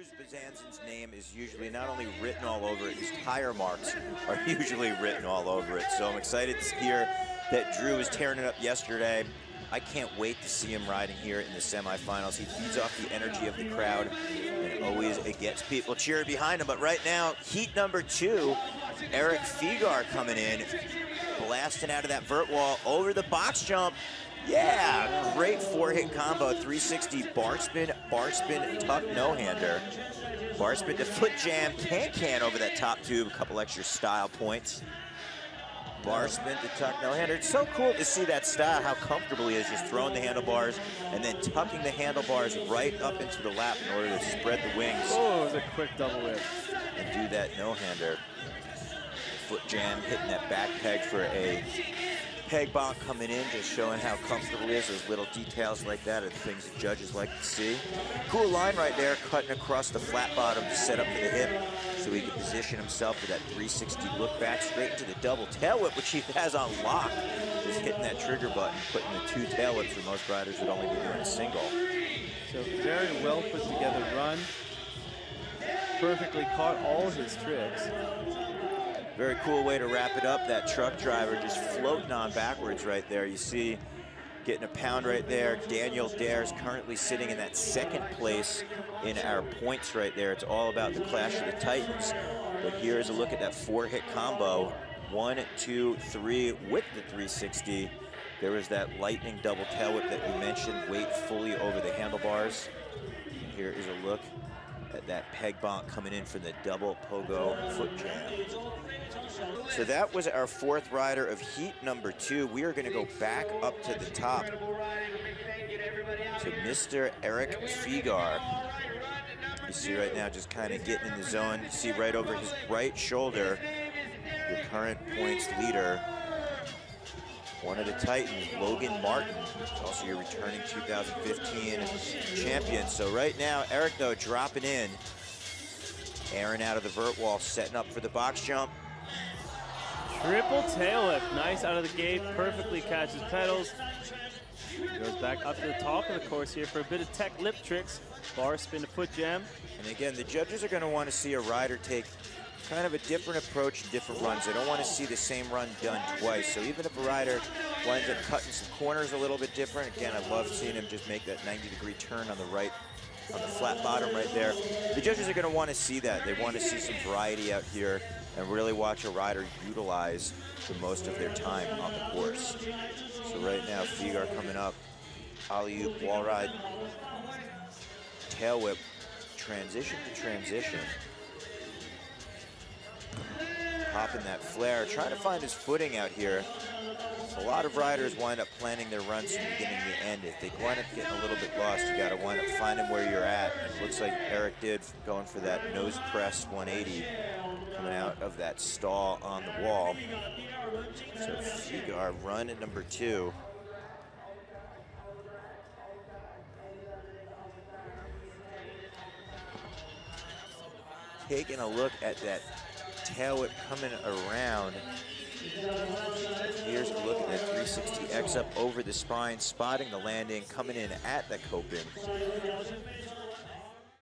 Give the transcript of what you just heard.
Drew's Bazanzin's name is usually not only written all over it, his tire marks are usually written all over it. So I'm excited to hear that Drew was tearing it up yesterday. I can't wait to see him riding here in the semifinals. He feeds off the energy of the crowd, and always it gets people cheering behind him. But right now, heat number 2, ERIK FIGAR coming in, blasting out of that vert wall over the box jump. Yeah, great 4-hit combo, 360 bar spin, tuck no-hander. Bar spin to foot jam, can over that top tube, a couple extra style points. Bar spin to tuck no-hander. It's so cool to see that style, how comfortable he is just throwing the handlebars and then tucking the handlebars right up into the lap in order to spread the wings. Oh, it was a quick double whip. And do that no-hander. Foot jam, hitting that back peg for a peg bonk coming in, just showing how comfortable it is. Those little details like that are the things that judges like to see. Cool line right there, cutting across the flat bottom to set up for the hip so he can position himself for that 360 look back straight into the double tail whip, which he has on lock. Just hitting that trigger button, putting the 2 tail whips where most riders would only be doing a single. So very well put together run. Perfectly caught all his tricks. Very cool way to wrap it up. That truck driver just floating on backwards right there. You see, getting a pound right there. Daniel Dare's currently sitting in that 2nd place in our points right there. It's all about the Clash of the Titans. But here's a look at that 4-hit combo. 1, 2, 3 with the 360. There was that lightning double tail whip that you mentioned, weight fully over the handlebars. And here is a look at that peg bonk coming in for the double pogo foot jam. So that was our 4th rider of heat number 2. We are going to go back up to the top to Mr. ERIK FIGAR. You see right now just kind of getting in the zone. You see right over his right shoulder, your current points leader, one of the Titans, Logan Martin, also your returning 2015 champion. So right now, ERIK, though, dropping in, airing out of the vert wall, setting up for the box jump. Triple tail whip, nice out of the gate, perfectly catches pedals. Goes back up to the top of the course here for a bit of tech lip tricks. Bar spin to foot jam. And again, the judges are going to want to see a rider take kind of a different approach, different runs. They don't want to see the same run done twice. So even if a rider winds up cutting some corners a little bit different, again, I love seeing him just make that 90-degree turn on the right, on the flat bottom right there. The judges are going to want to see that. They want to see some variety out here and really watch a rider utilize the most of their time on the course. So right now, FIGAR coming up, alley-oop, wall ride, tail whip, transition to transition. Popping that flare, trying to find his footing out here. A lot of riders wind up planning their runs from beginning to end. If they wind up getting a little bit lost, you got to wind up finding where you're at. And it looks like ERIK did, going for that nose press 180, coming out of that stall on the wall. So FIGAR run at number 2. Taking a look at that tail whip coming around. Here's a look at that 360X up over the spine, spotting the landing, coming in at the coping.